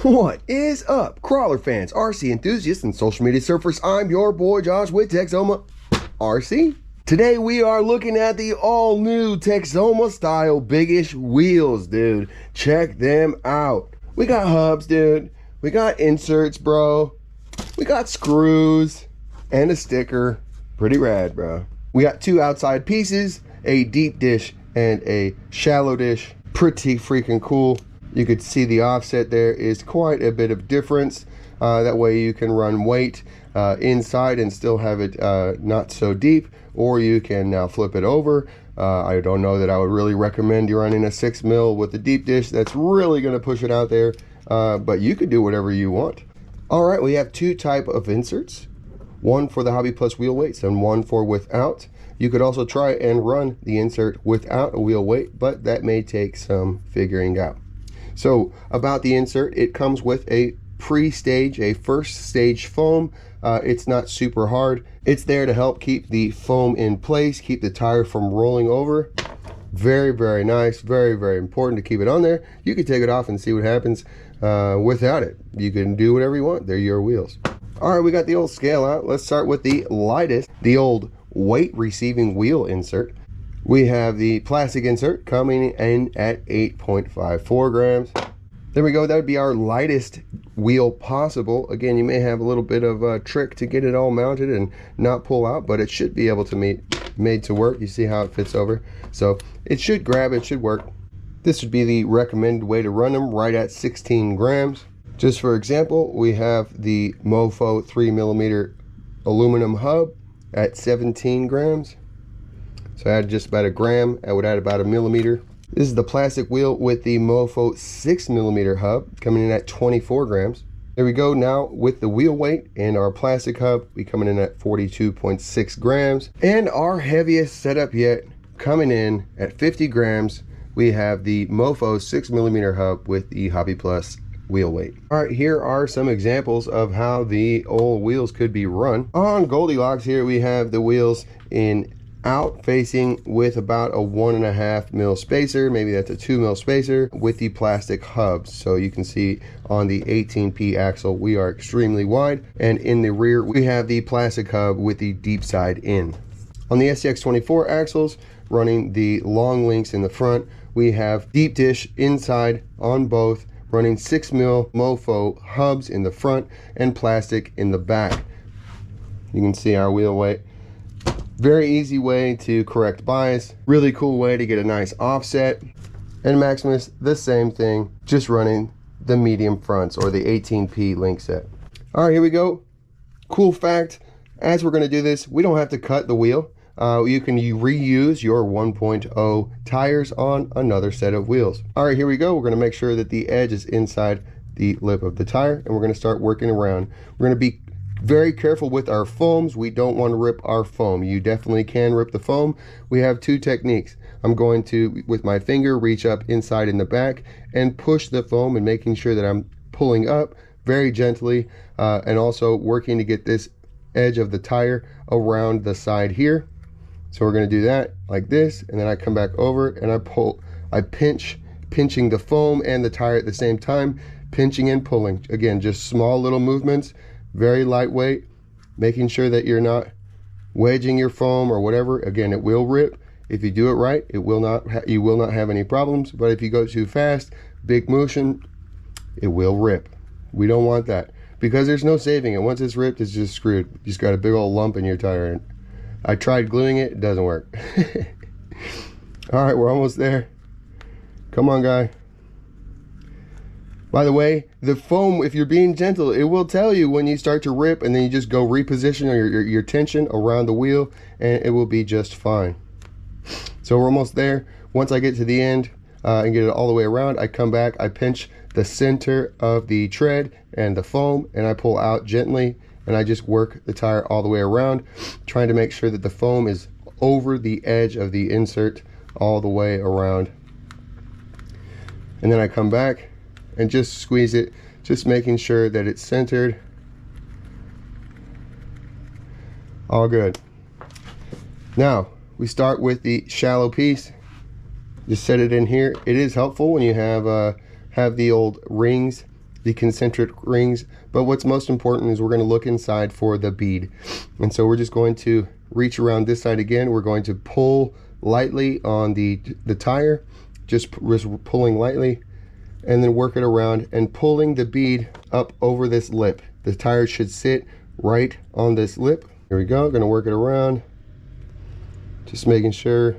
What is up, crawler fans, RC enthusiasts, and social media surfers? I'm your boy Josh with Texoma RC. Today we are looking at the all-new Texoma style BIGish wheels, dude. Check them out. We got hubs, dude. We got inserts, bro. We got screws and a sticker. Pretty rad, bro. We got two outside pieces, a deep dish and a shallow dish. Pretty freaking cool. You could see the offset there is quite a bit of difference. That way you can run weight inside and still have it not so deep, or you can now flip it over. I don't know that I would really recommend you running a 6 mil with the deep dish. That's really going to push it out there, but you could do whatever you want. All right, we have two type of inserts, one for the Hobby Plus wheel weights and one for without. You could also try and run the insert without a wheel weight, but that may take some figuring out. So about the insert, it comes with a pre-stage, a first stage foam. It's not super hard. It's there to help keep the foam in place, keep the tire from rolling over. Very, very nice. Very, very important to keep it on there. You can take it off and see what happens without it. You can do whatever you want. They're your wheels. All right, we got the old scale out. Let's start with the lightest, the old weight receiving wheel insert. We have the plastic insert coming in at 8.54 grams. There we go. That would be our lightest wheel possible. Again, you may have a little bit of a trick to get it all mounted and not pull out, but it should be able to made to work. You see how it fits over, so it should grab, it should work. This would be the recommended way to run them, right at 16 grams. Just for example, we have the Mofo 3mm aluminum hub at 17 grams. So I add just about a gram. I would add about a millimeter. This is the plastic wheel with the Mofo 6mm hub coming in at 24 grams. There we go. Now with the wheel weight and our plastic hub, we coming in at 42.6 grams. And our heaviest setup yet, coming in at 50 grams, we have the Mofo 6mm hub with the Hobby Plus wheel weight. All right, here are some examples of how the old wheels could be run. On Goldilocks here, we have the wheels in out facing with about a 1.5 mil spacer, maybe that's a 2 mil spacer with the plastic hubs. So you can see on the 18P axle we are extremely wide, and in the rear we have the plastic hub with the deep side in. On the STX24 axles, running the long links in the front, we have deep dish inside on both, running 6 mil Mofo hubs in the front and plastic in the back. You can see our wheel weight. Very easy way to correct bias, really cool way to get a nice offset. And Maximus, the same thing, just running the medium fronts or the 18P link set. All right, here we go. Cool fact, as we're gonna do this, we don't have to cut the wheel. You can reuse your 1.0 tires on another set of wheels. All right, here we go. We're gonna make sure that the edge is inside the lip of the tire, and we're gonna start working around. We're gonna be very careful with our foams. We don't want to rip our foam. You definitely can rip the foam. We have two techniques. I'm going to, with my finger, reach up inside in the back and push the foam, and making sure that I'm pulling up very gently, and also working to get this edge of the tire around the side here. So we're going to do that like this, and then I come back over and I pinching the foam and the tire at the same time, pinching and pulling. Again, just small little movements, very lightweight, making sure that you're not wedging your foam or whatever. Again, it will rip. If you do it right, you will not have any problems. But if you go too fast, big motion, it will rip. We don't want that, because there's no saving it. Once it's ripped, it's just screwed. You just got a big old lump in your tire. And I tried gluing it, it doesn't work. All right, we're almost there. Come on, guy. By the way, the foam, if you're being gentle, it will tell you when you start to rip, and then you just go reposition your tension around the wheel, and it will be just fine. So we're almost there. Once I get to the end and get it all the way around, I come back, I pinch the center of the tread and the foam, and I pull out gently, and I just work the tire all the way around, trying to make sure that the foam is over the edge of the insert all the way around. And then I come back and just squeeze it, just making sure that it's centered. All good. Now we start with the shallow piece. Just set it in here. It is helpful when you have the old rings the concentric rings, but what's most important is we're going to look inside for the bead. And so we're just going to reach around this side again. We're going to pull lightly on the tire, just pulling lightly, and then work it around and pulling the bead up over this lip. The tire should sit right on this lip. Here we go. Going to work it around, just making sure.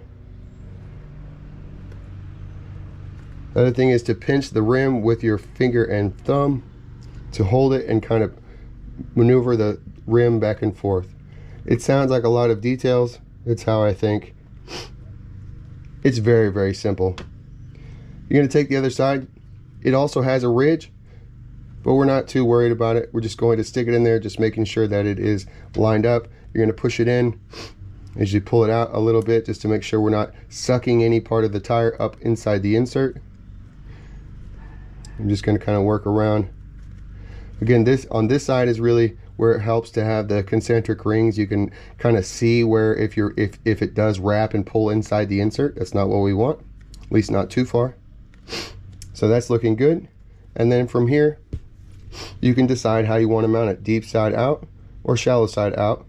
The other thing is to pinch the rim with your finger and thumb to hold it and kind of maneuver the rim back and forth. It sounds like a lot of details. It's how I think. It's very, very simple. You're going to take the other side. It also has a ridge, but we're not too worried about it. We're just going to stick it in there, just making sure that it is lined up. You're going to push it in as you pull it out a little bit, just to make sure we're not sucking any part of the tire up inside the insert. I'm just going to kind of work around. Again, this on this side is really where it helps to have the concentric rings. You can kind of see where if it does wrap and pull inside the insert. That's not what we want, at least not too far. So that's looking good. And then from here, you can decide how you want to mount it, deep side out or shallow side out.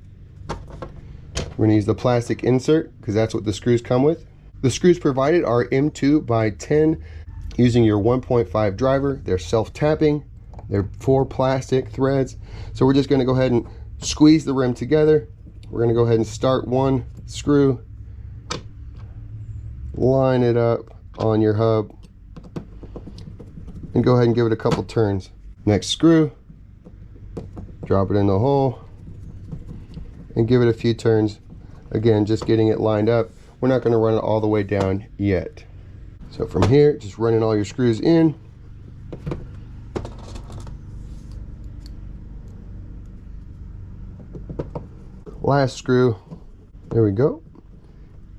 We're going to use the plastic insert because that's what the screws come with. The screws provided are M2 by 10 using your 1.5 driver. They're self-tapping. They're 4 plastic threads. So we're just going to go ahead and squeeze the rim together. We're going to go ahead and start one screw, line it up on your hub, and go ahead and give it a couple turns. Next screw, drop it in the hole, and give it a few turns. Again, just getting it lined up. We're not going to run it all the way down yet. So from here, just running all your screws in. Last screw, there we go.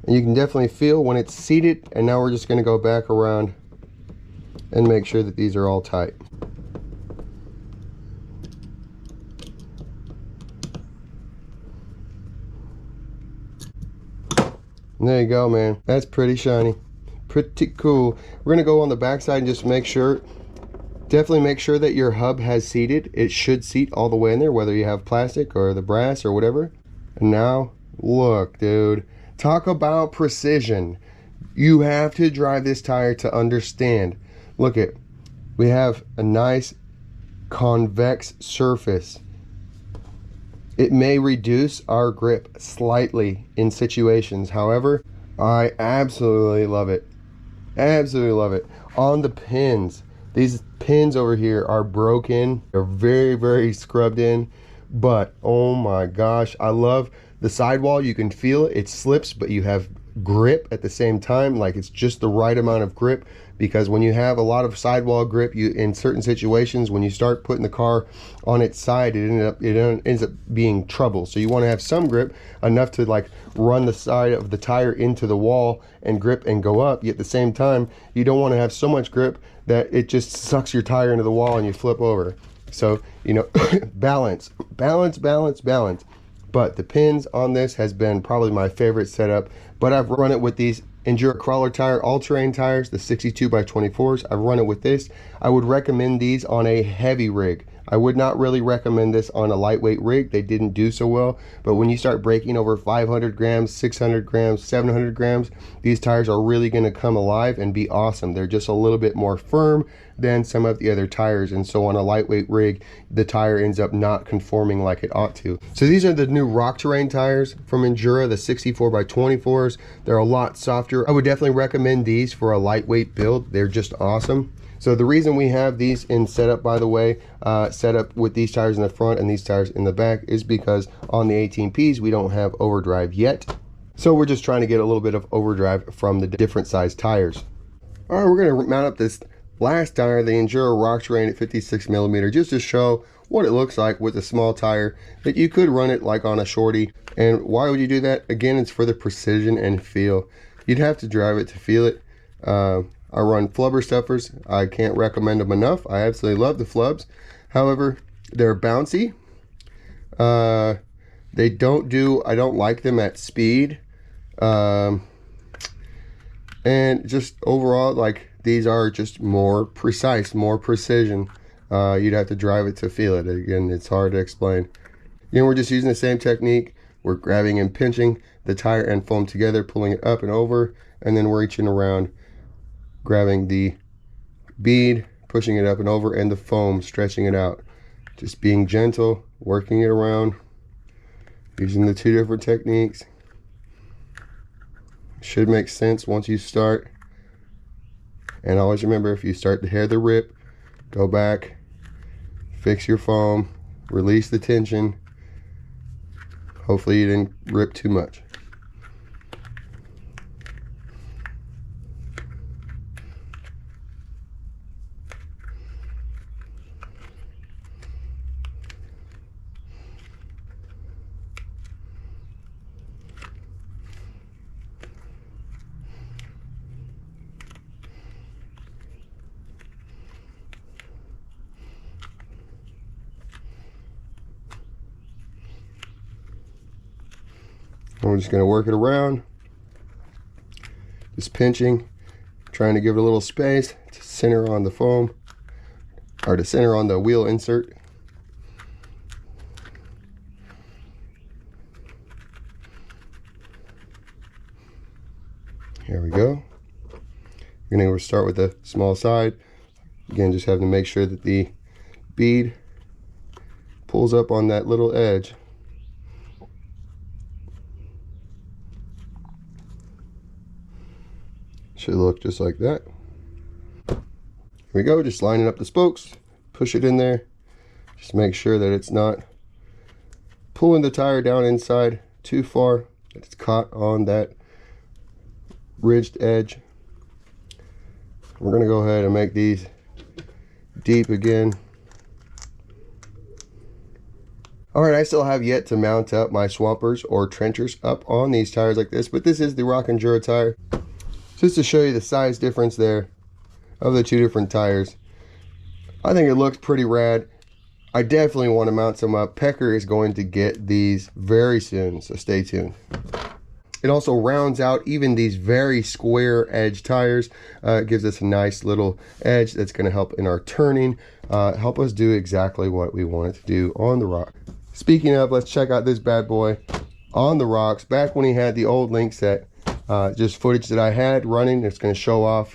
And you can definitely feel when it's seated. And now we're just going to go back around and make sure that these are all tight. And there you go, man. That's pretty shiny. Pretty cool. We're gonna go on the back side and just make sure, definitely make sure that your hub has seated. It should seat all the way in there, whether you have plastic or the brass or whatever. And now, look, dude. Talk about precision. You have to drive this tire to understand. Look at, we have a nice convex surface. It may reduce our grip slightly in situations. However, I absolutely love it. Absolutely love it. On the pins, these pins over here are broken. They're very, very scrubbed in. But, oh my gosh, I love the sidewall. You can feel it. It slips, but you have grip at the same time. Like, it's just the right amount of grip. Because when you have a lot of sidewall grip, you in certain situations, when you start putting the car on its side, it ends up being trouble. So you want to have some grip, enough to like run the side of the tire into the wall and grip and go up. Yet at the same time, you don't want to have so much grip that it just sucks your tire into the wall and you flip over. So, you know, balance. But the pins on this has been probably my favorite setup. But I've run it with these Enduro crawler tire, all-terrain tires, the 62 by 24s. I've run it with this. I would recommend these on a heavy rig. I would not really recommend this on a lightweight rig. They didn't do so well. But when you start breaking over 500 grams, 600 grams, 700 grams, these tires are really going to come alive and be awesome. They're just a little bit more firm than some of the other tires. And so on a lightweight rig, the tire ends up not conforming like it ought to. So these are the new rock terrain tires from Enduro, the 64 by 24s. They're a lot softer. I would definitely recommend these for a lightweight build. They're just awesome. So the reason we have these in setup, by the way, set up with these tires in the front and these tires in the back, is because on the 18Ps we don't have overdrive yet. So we're just trying to get a little bit of overdrive from the different size tires. All right, we're going to mount up this last tire, the Enduro Rock Terrain at 56 millimeter, just to show what it looks like with a small tire, that you could run it like on a shorty. And why would you do that? Again, it's for the precision and feel. You'd have to drive it to feel it. I run flubber stuffers. I can't recommend them enough. I absolutely love the flubs. However, they're bouncy. They don't do, I don't like them at speed. And just overall, like, these are just more precise, more precision. You'd have to drive it to feel it. Again, it's hard to explain. Again, we're just using the same technique. We're grabbing and pinching the tire and foam together, pulling it up and over, and then we're reaching around, grabbing the bead, pushing it up and over, and the foam, stretching it out. Just being gentle, working it around, using the two different techniques. Should make sense once you start. And always remember, if you start to hear the rip, go back, fix your foam, release the tension. Hopefully you didn't rip too much. And we're just going to work it around, just pinching, trying to give it a little space to center on the foam, or to center on the wheel insert. Here we go. We're going to start with the small side. Again, just having to make sure that the bead pulls up on that little edge. Should look just like that. Here we go, just lining up the spokes, push it in there. Just make sure that it's not pulling the tire down inside too far, that it's caught on that ridged edge. We're gonna go ahead and make these deep again. All right, I still have yet to mount up my swampers or trenchers up on these tires like this, but this is the Rock Enduro tire. Just to show you the size difference there of the two different tires. I think it looks pretty rad. I definitely want to mount some up. Pecker is going to get these very soon, so stay tuned. It also rounds out even these very square edge tires. It gives us a nice little edge that's going to help in our turning, help us do exactly what we want it to do on the rock. Speaking of, let's check out this bad boy on the rocks. Back when he had the old link set, just footage that I had running. It's going to show off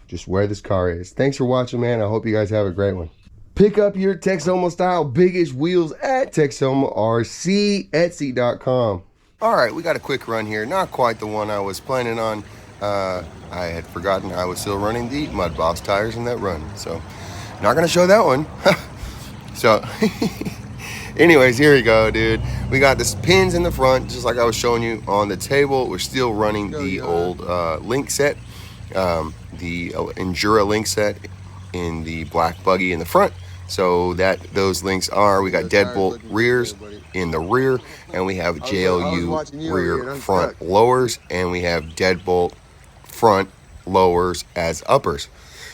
just where this car is. Thanks for watching, man. I hope you guys have a great one. Pick up your Texoma style BIGish wheels at Texoma RC, Etsy.com. All right, we got a quick run here. Not quite the one I was planning on. I had forgotten I was still running the Mud Boss tires in that run, so not going to show that one. So anyways, here we go, dude. We got the pins in the front, just like I was showing you on the table. We're still running the old link set, the Endura link set in the black buggy in the front. So that those links are, we got deadbolt rears in the rear, and we have JLU rear front lowers, and we have deadbolt front lowers as uppers.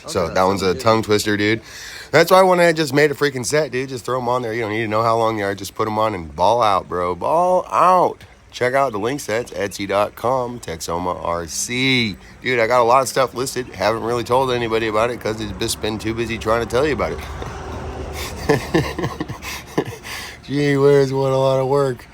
So that one's a tongue twister, dude. That's why when I just made a freaking set, dude, just throw them on there. You don't need to know how long they are. Just put them on and ball out, bro. Ball out. Check out the link sets, Etsy.com, Texoma RC. Dude, I got a lot of stuff listed. Haven't really told anybody about it because it's just been too busy trying to tell you about it. Gee whiz, what a lot of work.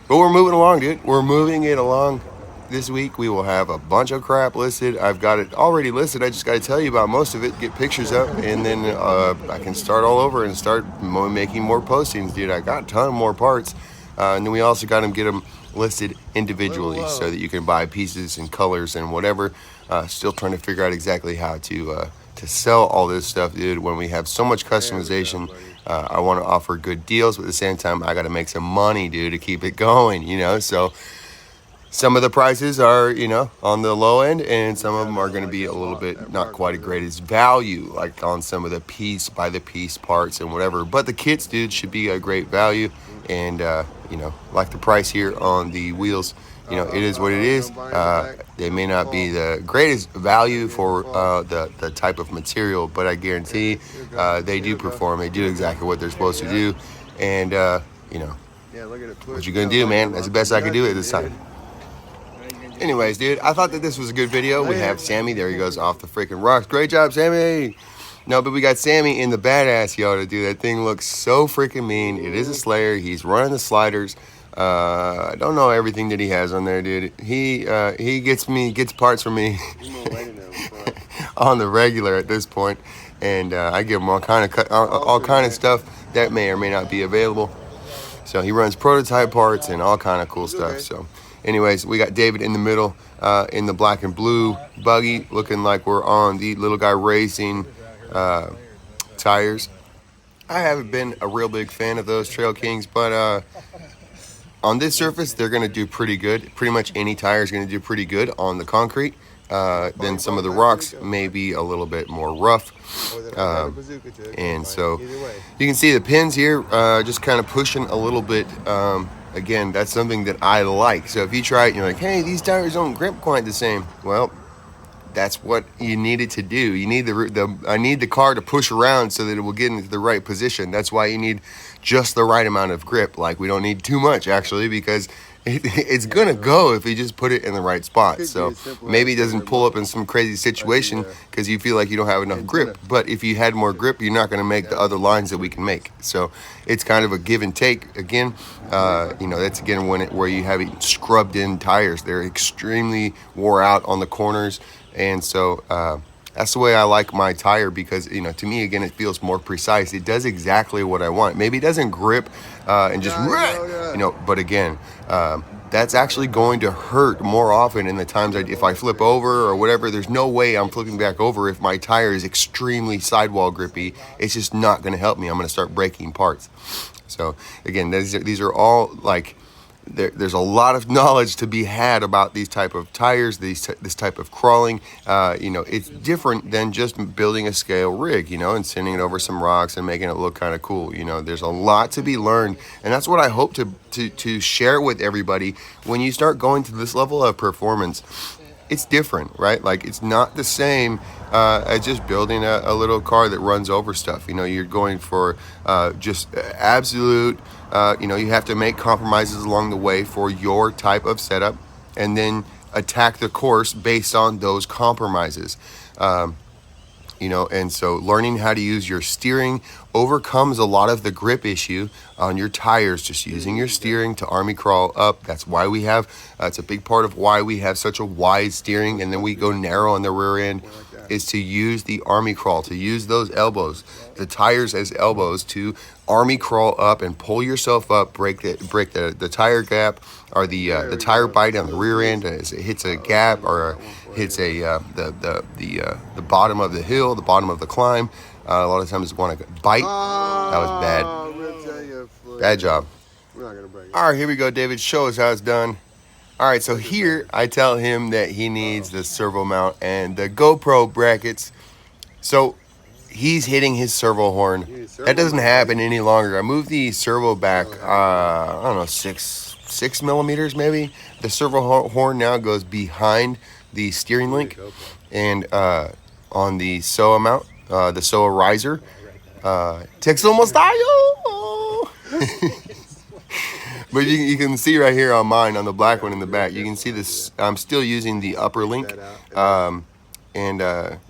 But we're moving along, dude. We're moving it along. This week we will have a bunch of crap listed. I've got it already listed. I just got to tell you about most of it, get pictures up, and then I can start all over and start making more postings, dude. I got a ton more parts, and then we also got to get them listed individually so that you can buy pieces and colors and whatever. Still trying to figure out exactly how to sell all this stuff, dude. When we have so much customization, I want to offer good deals, but at the same time I got to make some money, dude, to keep it going, you know. So some of the prices are, you know, on the low end, and some of them are going to be a little bit not quite as great as value, like on some of the piece by the piece parts and whatever. But the kits, dude, should be a great value. And you know, like the price here on the wheels, you know, it is what it is. They may not be the greatest value for the type of material, but I guarantee they do perform. They do exactly what they're supposed to do. And you know, what you gonna do, man? That's the best I can do at this time. Anyways, dude, I thought that this was a good video. We have Sammy. There he goes off the freaking rocks. Great job, Sammy. No, but we got Sammy in the badass Yoda, dude. That thing looks so freaking mean. It is a Slayer. He's running the sliders. I don't know everything that he has on there, dude. He gets parts from me on the regular at this point, and I give him all kind of stuff that may or may not be available. So he runs prototype parts and all kind of cool stuff. So, anyways, we got David in the middle in the black and blue buggy, looking like we're on the Little Guy Racing tires. I haven't been a real big fan of those Trail Kings, but on this surface, they're going to do pretty good. Pretty much any tire is going to do pretty good on the concrete. Then some of the rocks may be a little bit more rough. And so you can see the pins here just kind of pushing a little bit. Again, that's something that I like. So if you try it and you're like, hey, these tires don't grip quite the same. Well, that's what you need it to do. You need I need the car to push around so that it will get into the right position. That's why you need just the right amount of grip. Like, we don't need too much, actually, because it's gonna go if you just put it in the right spot. So maybe it doesn't pull up in some crazy situation because you feel like you don't have enough grip. But if you had more grip, you're not gonna make the other lines that we can make. So it's kind of a give and take. Again, that's again where you have scrubbed in tires. They're extremely wore out on the corners. And so that's the way I like my tire, because, to me, again, it feels more precise. It does exactly what I want. Maybe it doesn't grip and just, but again, that's actually going to hurt more often in the times if I flip over or whatever. There's no way I'm flipping back over if my tire is extremely sidewall grippy. It's just not going to help me. I'm going to start breaking parts. So, again, these are all like... There's a lot of knowledge to be had about these type of tires, this type of crawling. It's different than just building a scale rig, and sending it over some rocks and making it look kind of cool. There's a lot to be learned, and that's what I hope to share with everybody. When you start going to this level of performance, it's different, right? Like, it's not the same as just building a little car that runs over stuff. You're going for just absolute, you have to make compromises along the way for your type of setup, and then attack the course based on those compromises. And so learning how to use your steering overcomes a lot of the grip issue on your tires, just using your steering to army crawl up. That's why we have, it's a big part of why we have such a wide steering, and then we go narrow on the rear end, is to use the army crawl, to use those elbows, the tires as elbows, to army crawl up and pull yourself up, break the tire gap, or the tire bite on the rear end as it hits a gap, or hits the bottom of the hill, the bottom of the climb. A lot of times you want to bite. That was bad. Bad job. All right, here we go, David. Show us how it's done. All right, so here I tell him that he needs the servo mount and the GoPro brackets. So he's hitting his servo horn. That doesn't happen any longer. I moved the servo back, I don't know, 6 millimeters maybe. The servo horn now goes behind the steering link, and on the SOA mount, the SOA riser, Texoma style. But you can see right here on mine, on the black one in the back, you can see this. I'm still using the upper link, and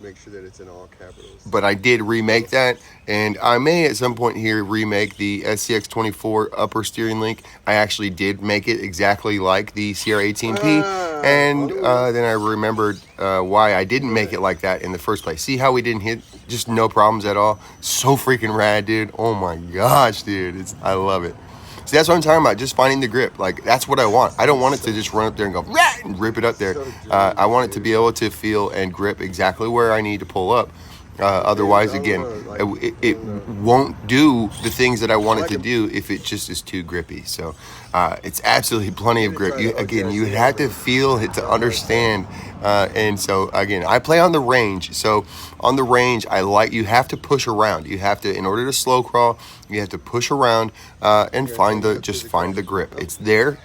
make sure that it's in all capitals. But I did remake that, and I may at some point here remake the SCX24 upper steering link. I actually did make it exactly like the CR18P, and then I remembered why I didn't make it like that in the first place. See how we didn't hit? Just no problems at all. So freaking rad, dude. Oh my gosh, dude. I love it. See, that's what I'm talking about, just finding the grip. Like, that's what I want. I don't want it to just run up there and go, rah, and rip it up there. I want it to be able to feel and grip exactly where I need to pull up. Otherwise, again, it won't do the things that I want it to do if it just is too grippy. So it's absolutely plenty of grip. You have to feel it to understand. And so, again, I play on the range. So on the range, you have to push around. You have to, in order to slow crawl, you have to push around and find the grip. It's there,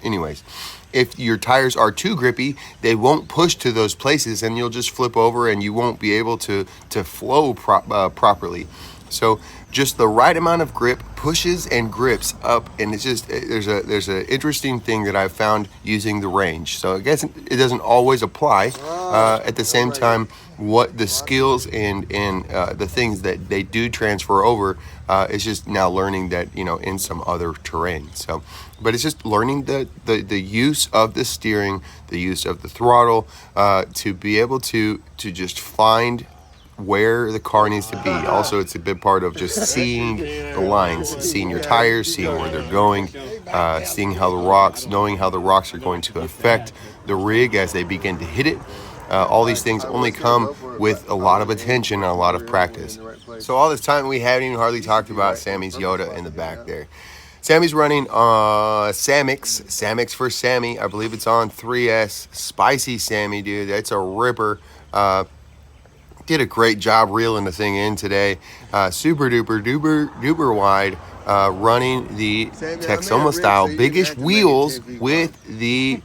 anyways. If your tires are too grippy, they won't push to those places, and you'll just flip over, and you won't be able to flow properly. So just the right amount of grip pushes and grips up, and it's just there's an interesting thing that I've found using the range. So I guess it doesn't always apply. At the same time, what the skills and the things that they do transfer over is just now learning that, you know, in some other terrain. So, but it's just learning the use of the steering, the use of the throttle, to be able to just find where the car needs to be. Also, it's a big part of just seeing the lines, seeing your tires, seeing where they're going, seeing how the rocks, knowing how the rocks are going to affect the rig as they begin to hit it. All these things only come with a lot of attention and a lot of practice. So all this time we haven't even hardly talked about Sammy's Yoda in the back there. Sammy's running Samix for Sammy. I believe it's on 3S. Spicy Sammy, dude. That's a ripper. Did a great job reeling the thing in today. Super duper wide. Running the Texoma style BIGish wheels with the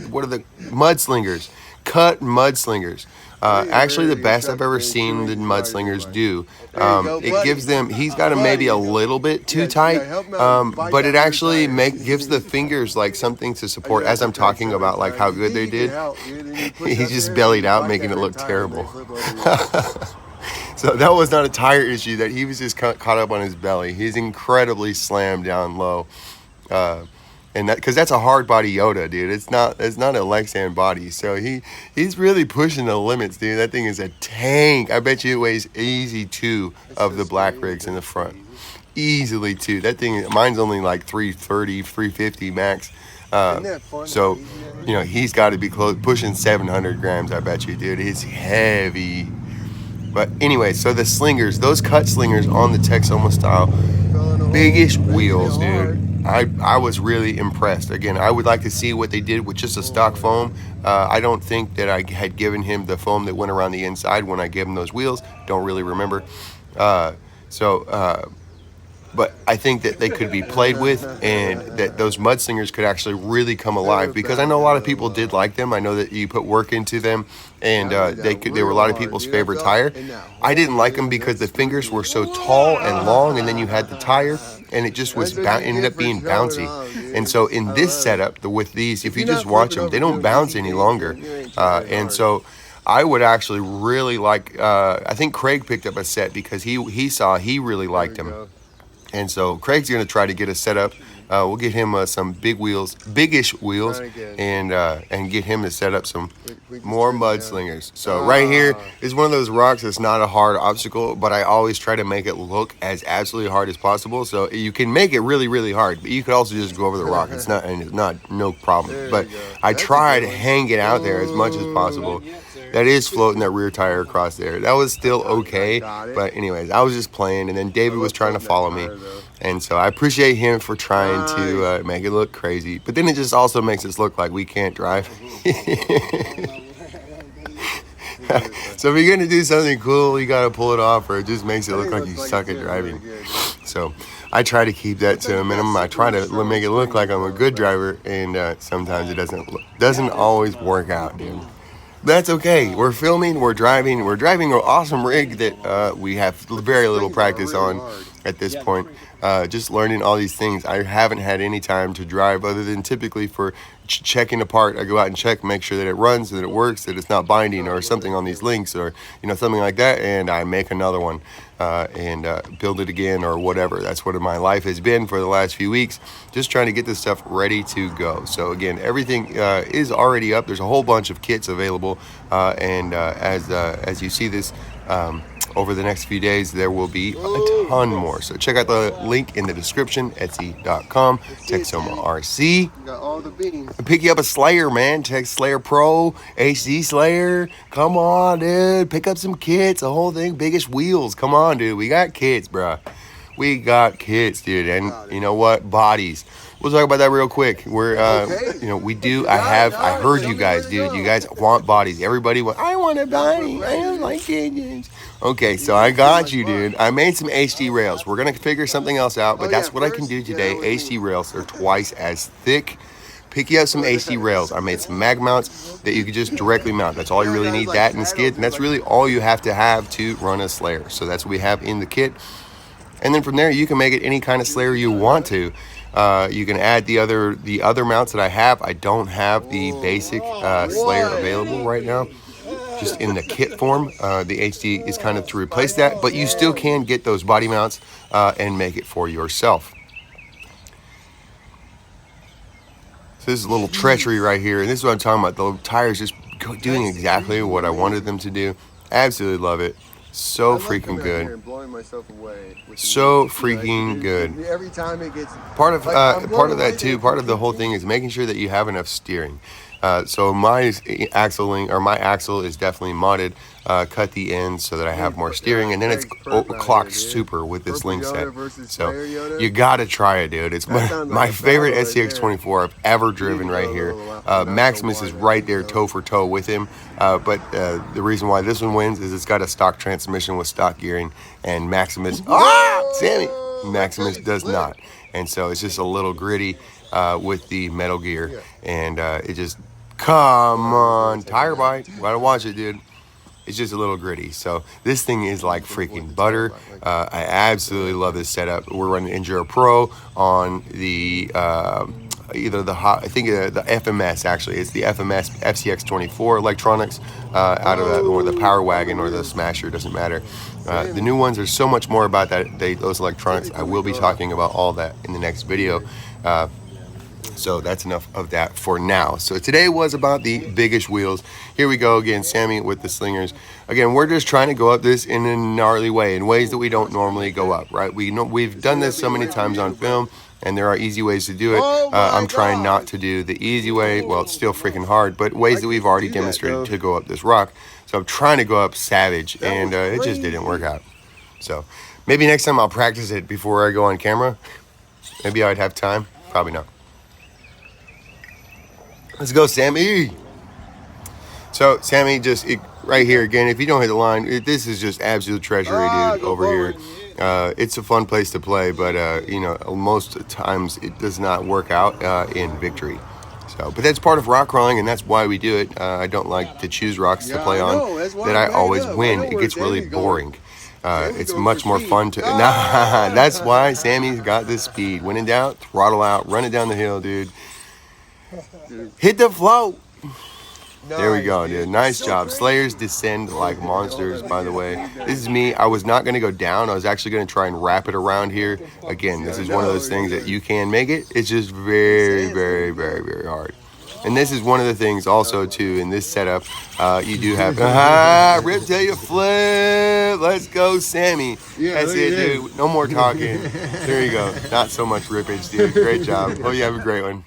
what are the mudslingers? Cut mudslingers. Actually the best I've ever seen the mudslingers do. It gives them, he's got them maybe a little bit too tight, but it actually gives the fingers like something to support. As I'm talking about like how good they did, he's just bellied out, making it look terrible. So that was not a tire issue, that he was just caught up on his belly. He's incredibly slammed down low. And that, because that's a hard body Yoda, dude. It's not a Lexan body. So he's really pushing the limits, dude. That thing is a tank. I bet you it weighs easy 2 of the black rigs in the front. Easily 2. That thing, mine's only like 330, 350 max. So, you know, he's got to be close, pushing 700 grams, I bet you, dude. It's heavy. But anyway, so the slingers, those cut slingers on the Texoma style BIGish wheels, dude. I was really impressed. Again, I would like to see what they did with just a stock foam. I don't think that I had given him the foam that went around the inside when I gave him those wheels. Don't really remember. But I think that they could be played with, and that those mudslingers could actually really come alive, because I know a lot of people did like them. I know that you put work into them, and they were a lot of people's favorite tire. I didn't like them because the fingers were so tall and long, and then you had the tire, and it just was ended up being bouncy. And so in this setup, with these, if you just watch them, they don't bounce any longer. And so I would actually really like, I think Craig picked up a set because he really liked them. And so Craig's going to try to get a setup. We'll get him some BIGish wheels, and get him to set up some more mudslingers. So right here is one of those rocks that's not a hard obstacle, but I always try to make it look as absolutely hard as possible. So you can make it really, really hard, but you could also just go over the rock. It's not no problem. But I try to hang it out there as much as possible. That is floating that rear tire across there. That was still okay. But anyways, I was just playing, and then David was trying to follow me. And so I appreciate him for trying to make it look crazy. But then it just also makes us look like we can't drive. So if you're going to do something cool, you got to pull it off, or it just makes it look like you suck at driving. So I try to keep that to a minimum. I try to make it look like I'm a good driver, and sometimes it doesn't always work out, dude. That's okay. We're filming, we're driving an awesome rig that we have very little practice on at this point. Just learning all these things. I haven't had any time to drive other than typically for checking a part. I go out and check, make sure that it runs, that it works, that it's not binding or something on these links, or something like that, and I make another one and build it again or whatever. That's what my life has been for the last few weeks, just trying to get this stuff ready to go. So again, everything is already up. There's a whole bunch of kits available, and as you see this over the next few days, there will be a ton more. So check out the link in the description, etsy.com, Texoma RC. Pick you up a Slayer, man. Tech Slayer Pro, HD Slayer. Come on, dude. Pick up some kits, the whole thing. BIGish wheels. Come on, dude. We got kits, bro. We got kits, dude. And you know what? Bodies. We'll talk about that real quick. We're, we do. I heard you guys, dude. You guys want bodies. Everybody I want a body. I don't like engines. Okay, so I got you, dude. I made some HD rails. We're gonna figure something else out, but that's what I can do today. HD rails. They're twice as thick. pick you up some AC rails. I made some mag mounts that you could just directly mount. That's all you really need, that and the skid, and that's really all you have to run a Slayer. So that's what we have in the kit. And then from there, you can make it any kind of Slayer you want to. You can add the other mounts that I have. I don't have the basic Slayer available right now, just in the kit form. The HD is kind of to replace that, but you still can get those body mounts and make it for yourself. So this is a little treachery right here, and this is what I'm talking about. The tires just doing exactly what I wanted them to do. Absolutely love it. So freaking good. So freaking good. Every time it gets part of that too. Part of the whole thing is making sure that you have enough steering. So my axle is definitely modded. Cut the ends so that I have more steering, and then it's clocked super with this link set. So you gotta try it, dude. It's my favorite SCX24 I've ever driven right here. Maximus is right there toe for toe with him, but the reason why this one wins is it's got a stock transmission with stock gearing, and Maximus does not, and so it's just a little gritty with the metal gear, and it just, come on, tire bite, gotta watch it, dude. It's just a little gritty. So this thing is like freaking butter. I absolutely love this setup. We're running Enduro Pro on the either the FMS, actually. It's the FMS FCX24 electronics out of that, or the Power Wagon or the Smasher, doesn't matter. The new ones, there's so much more about those electronics. I will be talking about all that in the next video. So that's enough of that for now. So today was about the BIGish wheels. Here we go again, Sammy with the slingers. Again, we're just trying to go up this in a gnarly way, in ways that we don't normally go up, right? We've done this so many times on film, and there are easy ways to do it. I'm trying not to do the easy way. Well, it's still freaking hard, but ways that we've already demonstrated to go up this rock. So I'm trying to go up savage, and it just didn't work out. So maybe next time I'll practice it before I go on camera. Maybe I'd have time. Probably not. Let's go, Sammy. So Sammy, right here again, if you don't hit the line, this is just absolute treasury, dude, over here. It's a fun place to play, but you know, most times it does not work out in victory. So, but that's part of rock crawling, and that's why we do it. I don't like to choose rocks to play on that I always win. It gets really boring. It's much more fun to. That's why Sammy's got this speed. When in doubt, throttle out, run it down the hill, dude. Hit the float. There we go, dude. Nice job. Slayers descend like monsters, by the way. This is me. I was not going to go down. I was actually going to try and wrap it around here. Again, this is one of those things that you can make it. It's just very, very, very, very hard. And this is one of the things also, too, in this setup, you do have, rip till you flip. Let's go, Sammy. That's it, dude. No more talking. There you go. Not so much rippage, dude. Great job. Hope you have a great one.